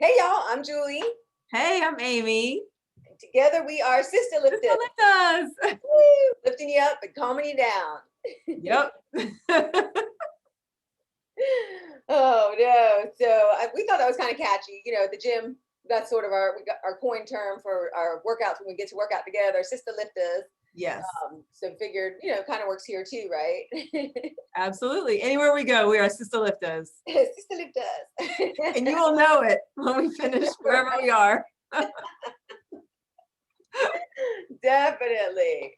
Hey y'all, I'm Julie. Hey, I'm Amy. And together we are SistaLiftas. SistaLiftas. Woo! Lifting you up and calming you down. Yep. Oh no! So we thought that was kind of catchy. You know, at the gym, that's sort of we got our coin term for our workouts when we get to work out together. SistaLiftas. Yes, So figured, kind of works here too, right? absolutely. Anywhere we go, we are SistaLiftas. SistaLiftas. And you will know it when we finish wherever Right. we are. Definitely.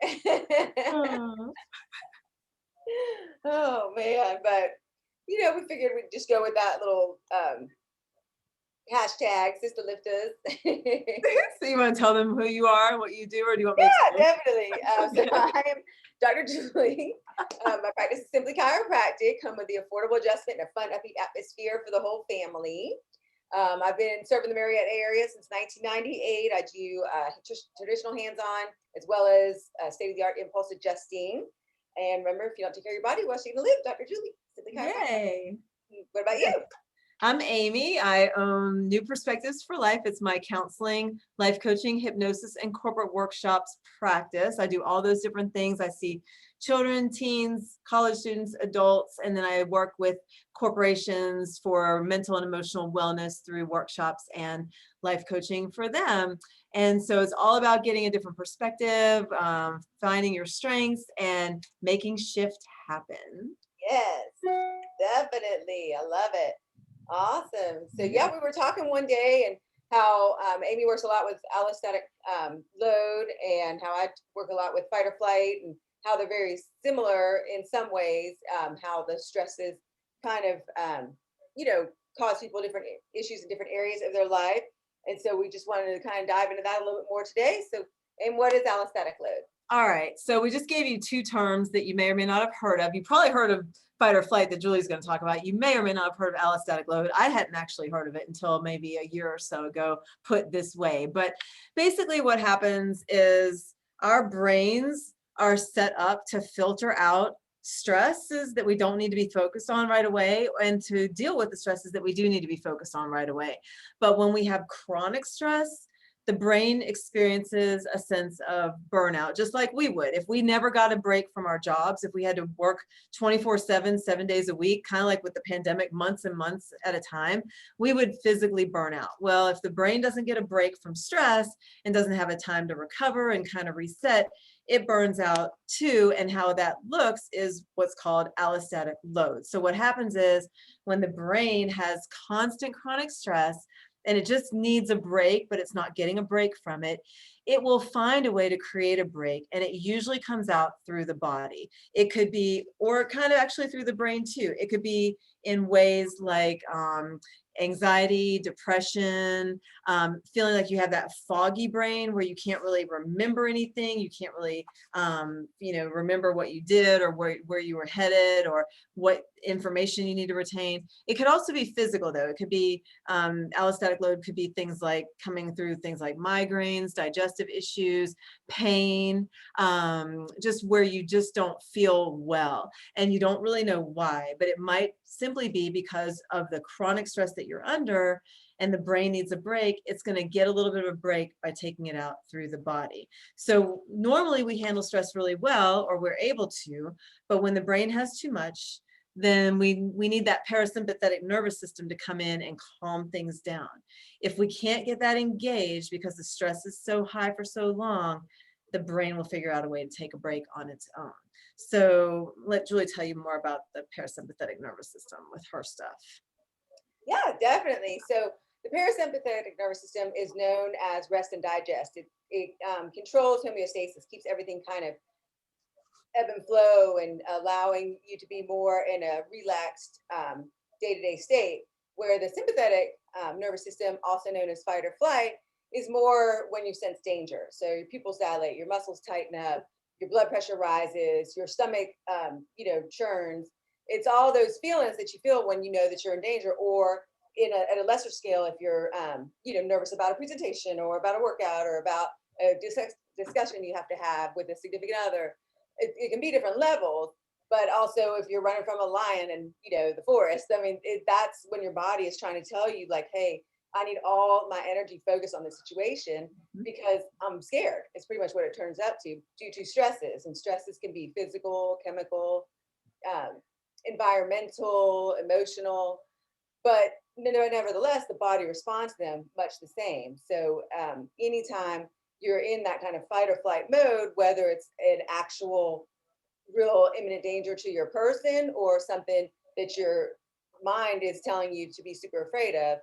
Oh. Oh man, but we figured we'd just go with that little hashtag SistaLiftas. So you want to tell them who you are, what you do, or do you want me Yeah, to? definitely. So Okay. I am Dr. Julie. My practice is Simply Chiropractic, come with the affordable adjustment and a fun, upbeat atmosphere for the whole family. I've been serving the Marietta area since 1998. I do traditional hands-on as well as state-of-the-art impulse adjusting. And remember, if you don't take care of your body, what's you gonna live? Dr. Julie, Simply Chiropractic. Yay. What about Yes. you? I'm Amy. I own New Perspectives for Life. It's my counseling, life coaching, hypnosis, and corporate workshops practice. I do all those different things. I see children, teens, college students, adults, and then I work with corporations for mental and emotional wellness through workshops and life coaching for them. And so it's all about getting a different perspective, finding your strengths, and making shift happen. Yes, definitely. I love it. Awesome. So Yeah. yeah, we were talking one day and how Amy works a lot with allostatic load and how I work a lot with fight or flight and how they're very similar in some ways, how the stresses kind of, cause people different issues in different areas of their life. And so we just wanted to kind of dive into that a little bit more today. So, and what is allostatic load? All right. So we just gave you two terms that you may or may not have heard of. You probably heard of fight or flight that Julie's going to talk about. You may or may not have heard of allostatic load. I hadn't actually heard of it until maybe a year or so ago, put this way. But basically what happens is our brains are set up to filter out stresses that we don't need to be focused on right away and to deal with the stresses that we do need to be focused on right away. But when we have chronic stress, the brain experiences a sense of burnout, just like we would. If we never got a break from our jobs, if we had to work 24/7, 7 days a week, kind of like with the pandemic, months and months at a time, we would physically burn out. Well, if the brain doesn't get a break from stress and doesn't have a time to recover and kind of reset, it burns out too. And how that looks is what's called allostatic load. So what happens is when the brain has constant chronic stress, and it just needs a break, but it's not getting a break from it, it will find a way to create a break. And it usually comes out through the body. It could be, or kind of actually through the brain too. It could be in ways like anxiety, depression, feeling like you have that foggy brain where you can't really remember anything. You can't really, remember what you did or where you were headed or what information you need to retain. It could also be physical though. It could be allostatic load could be things like coming through things like migraines, digestive issues, pain, just where you just don't feel well and you don't really know why, but it might simply be because of the chronic stress that you're under and the brain needs a break. It's going to get a little bit of a break by taking it out through the body. So normally we handle stress really well, or we're able to, but when the brain has too much, then we need that parasympathetic nervous system to come in and calm things down. If we can't get that engaged because the stress is so high for so long, the brain will figure out a way to take a break on its own. So let Julie tell you more about the parasympathetic nervous system with her stuff. Yeah, definitely. So the parasympathetic nervous system is known as rest and digest. It controls homeostasis, keeps everything kind of ebb and flow and allowing you to be more in a relaxed day-to-day state, where the sympathetic nervous system, also known as fight or flight, is more when you sense danger. So your pupils dilate, your muscles tighten up, your blood pressure rises, your stomach churns. It's all those feelings that you feel when you know that you're in danger, or at a lesser scale if you're nervous about a presentation or about a workout or about a discussion you have to have with a significant other. It can be different levels, but also if you're running from a lion in the forest, I mean, that's when your body is trying to tell you like, hey, I need all my energy focused on the situation because I'm scared. It's pretty much what it turns out to due to stresses. And stresses can be physical, chemical, um, environmental, emotional, but nevertheless, the body responds to them much the same. So anytime you're in that kind of fight or flight mode, whether it's an actual real imminent danger to your person or something that your mind is telling you to be super afraid of,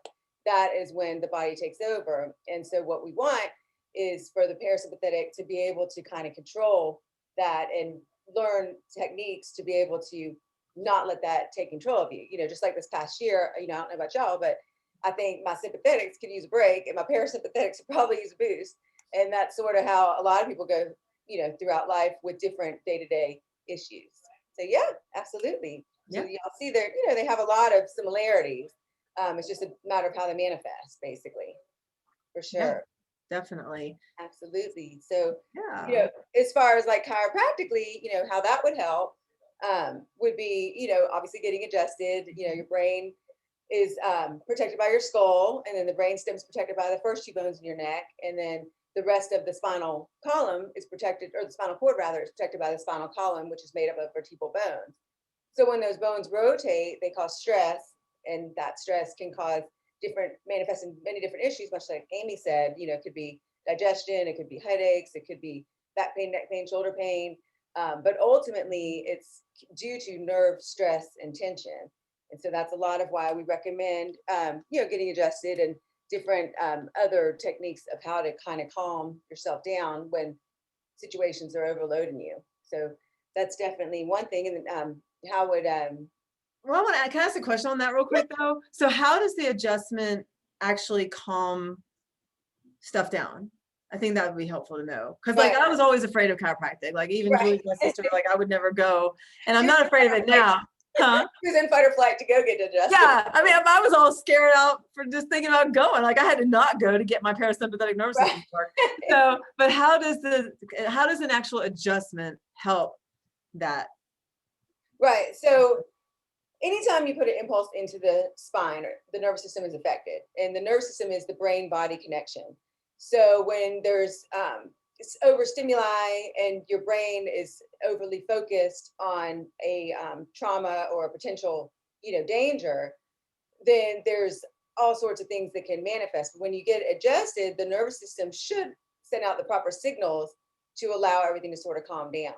that is when the body takes over. And so what we want is for the parasympathetic to be able to kind of control that and learn techniques to be able to not let that take control of you. Just like this past year, I don't know about y'all, but I think my sympathetics could use a break and my parasympathetics could probably use a boost. And that's sort of how a lot of people go, throughout life with different day-to-day issues. So yeah, absolutely. So Yeah. y'all see there, they have a lot of similarities. It's just a matter of how they manifest, basically, for sure. Yeah, definitely. Absolutely. So, Yeah. as far as like chiropractically, how that would help would be, obviously getting adjusted. Your brain is protected by your skull, and then the brain stem is protected by the first two bones in your neck, and then the rest of the spinal column is protected, or the spinal cord rather, is protected by the spinal column, which is made up of vertebral bones. So when those bones rotate, they cause stress, and that stress can cause manifesting many different issues, much like Amy said. It could be digestion, it could be headaches, it could be back pain, neck pain, shoulder pain. But ultimately, it's due to nerve stress and tension. And so that's a lot of why we recommend, getting adjusted and different other techniques of how to kind of calm yourself down when situations are overloading you. So that's definitely one thing. And how would Well, can I ask a question on that real quick though? So how does the adjustment actually calm stuff down? I think that would be helpful to know. Cause like right, I was always afraid of chiropractic. Like even right. Julie's my sister, like I would never go. And I'm She was not afraid of it now. Huh? she was in fight or flight to go get adjusted. Yeah. I mean, I was all scared out for just thinking about going. Like I had to not go to get my parasympathetic nervous Right. system work. So, but how does an actual adjustment help that? Right. So anytime you put an impulse into the spine, the nervous system is affected, and the nervous system is the brain-body connection. So when there's overstimuli and your brain is overly focused on a trauma or a potential, danger, then there's all sorts of things that can manifest. When you get adjusted, the nervous system should send out the proper signals to allow everything to sort of calm down,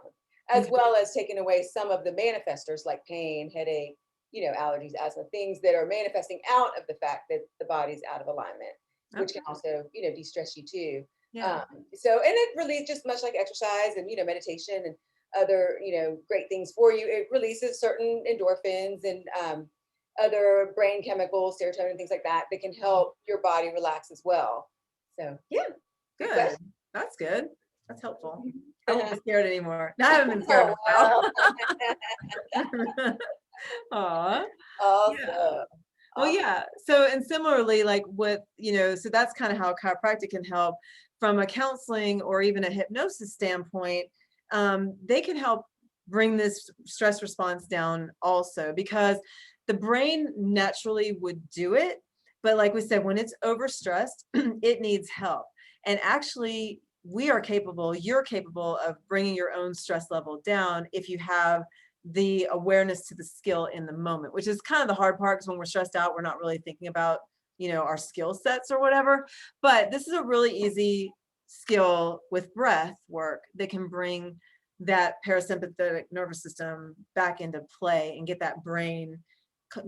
as well as taking away some of the manifestors like pain, headache, allergies, asthma, things that are manifesting out of the fact that the body's out of alignment, which can also, de-stress you too. Yeah. So, and it really just much like exercise and, meditation and other, great things for you. It releases certain endorphins and other brain chemicals, serotonin, and things like that, that can help your body relax as well. So, yeah. Good. That's good. That's helpful. I won't be scared anymore. No, I haven't been scared in a while. Aw. Awesome. Yeah. Well, yeah. So, and similarly, like so that's kind of how chiropractic can help from a counseling or even a hypnosis standpoint. They can help bring this stress response down also, because the brain naturally would do it. But like we said, when it's overstressed, it needs help. And actually, you're capable of bringing your own stress level down if you have the awareness to the skill in the moment, which is kind of the hard part, because when we're stressed out, we're not really thinking about, our skill sets or whatever. But this is a really easy skill with breath work that can bring that parasympathetic nervous system back into play and get that brain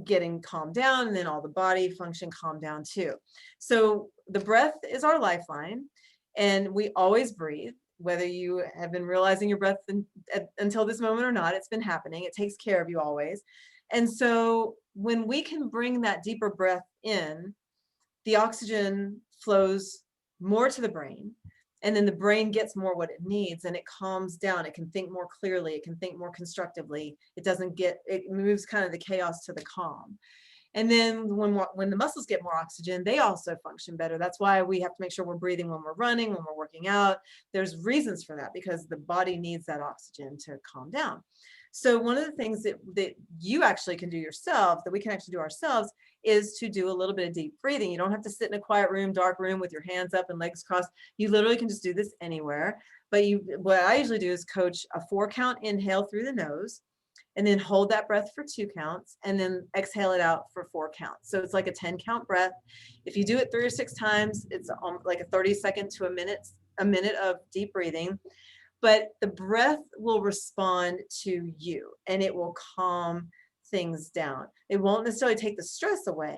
getting calmed down, and then all the body function calm down too. So the breath is our lifeline, and we always breathe. Whether you have been realizing your breath until this moment or not, it's been happening. It takes care of you always. And so when we can bring that deeper breath in, the oxygen flows more to the brain, and then the brain gets more what it needs, and it calms down. It can think more clearly. It can think more constructively. It moves kind of the chaos to the calm. And then when the muscles get more oxygen, they also function better. That's why we have to make sure we're breathing when we're running, when we're working out. There's reasons for that, because the body needs that oxygen to calm down. So one of the things that you actually can do yourself, that we can actually do ourselves, is to do a little bit of deep breathing. You don't have to sit in a quiet room, dark room with your hands up and legs crossed. You literally can just do this anywhere. But what I usually do is coach a 4-count inhale through the nose, and then hold that breath for 2 counts, and then exhale it out for 4 counts. So it's like a 10-count breath. If you do it 3 or 6 times, it's like a 30-second to a minute of deep breathing. But the breath will respond to you, and it will calm things down. It won't necessarily take the stress away,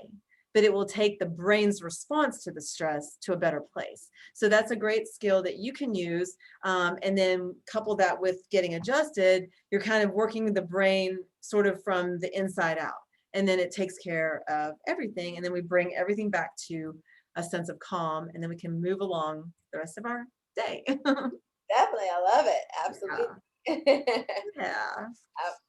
but it will take the brain's response to the stress to a better place. So that's a great skill that you can use. And then couple that with getting adjusted, you're kind of working the brain sort of from the inside out. And then it takes care of everything. And then we bring everything back to a sense of calm, and then we can move along the rest of our day. Definitely. I love it. Absolutely. Yeah.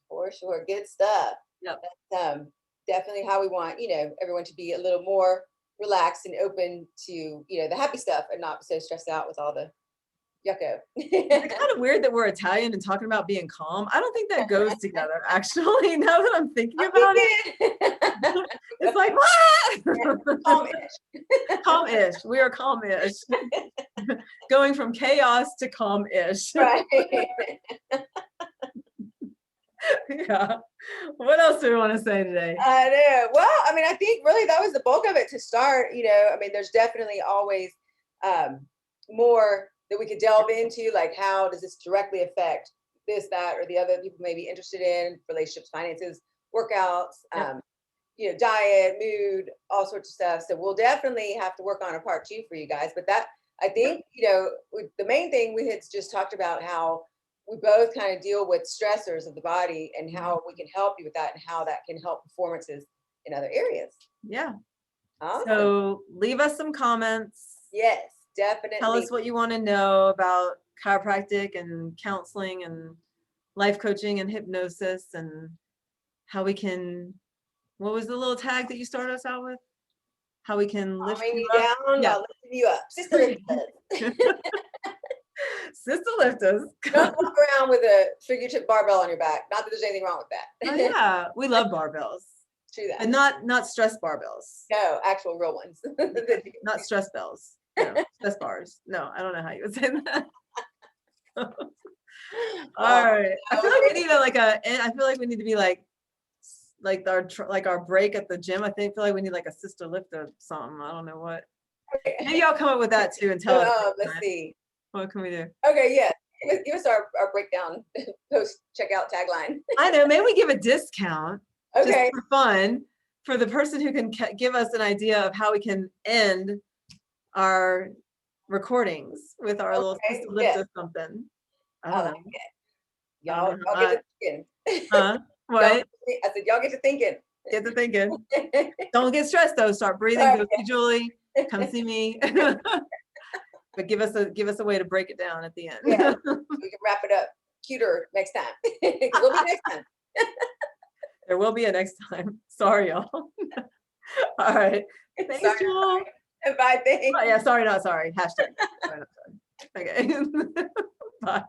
For sure. Good stuff. Yep. That's definitely how we want, everyone to be a little more relaxed and open to, the happy stuff, and not so stressed out with all the yucko. It's kind of weird that we're Italian and talking about being calm. I don't think that goes together, actually, now that I'm thinking about it. It's like, what? Calm-ish. Calm-ish. We are calm-ish. Going from chaos to calm-ish. Right. Yeah. What else do we want to say today? I know. Well, I think really that was the bulk of it to start. There's definitely always more that we could delve into, like how does this directly affect this, that, or the other people may be interested in, relationships, finances, workouts, diet, mood, all sorts of stuff. So we'll definitely have to work on a part 2 for you guys. But that, I think, the main thing we had just talked about how we both kind of deal with stressors of the body and how we can help you with that and how that can help performances in other areas. Yeah. Awesome. So leave us some comments. Yes, definitely. Tell us what you want to know about chiropractic and counseling and life coaching and hypnosis, and how we can, what was the little tag that you started us out with? How we can lift you you up. down, Yeah. I'll lift you up. SistaLiftas. SistaLiftas. Don't walk around with a figurative barbell on your back. Not that there's anything wrong with that. Oh yeah, we love barbells. True that. And not stress barbells. No, actual real ones. Not stress bells. No, stress bars. No, I don't know how you would say that. All right. I feel like we need I feel like we need to be like our break at the gym. I feel like we need like a SistaLifta something. I don't know what. Maybe I'll come up with that too and tell us. Let's see. What can we do? Okay, yeah. Give us our breakdown post checkout tagline. I know. Maybe we give a discount. Okay. Just for fun, for the person who can give us an idea of how we can end our recordings with our little SistaLifta something. I don't know. Y'all get to thinking. Huh? What? I said, y'all get to thinking. Get to thinking. Don't get stressed though. Start breathing. Go see Julie. Come see me. But give us a way to break it down at the end. Yeah, we can wrap it up cuter next time. We'll be next time. There will be a next time. Sorry, y'all. All right. Thanks, Sorry, Jewel. Bye. Thanks. Oh, yeah. Sorry, not sorry. Hashtag. Sorry, not sorry. Okay. Bye.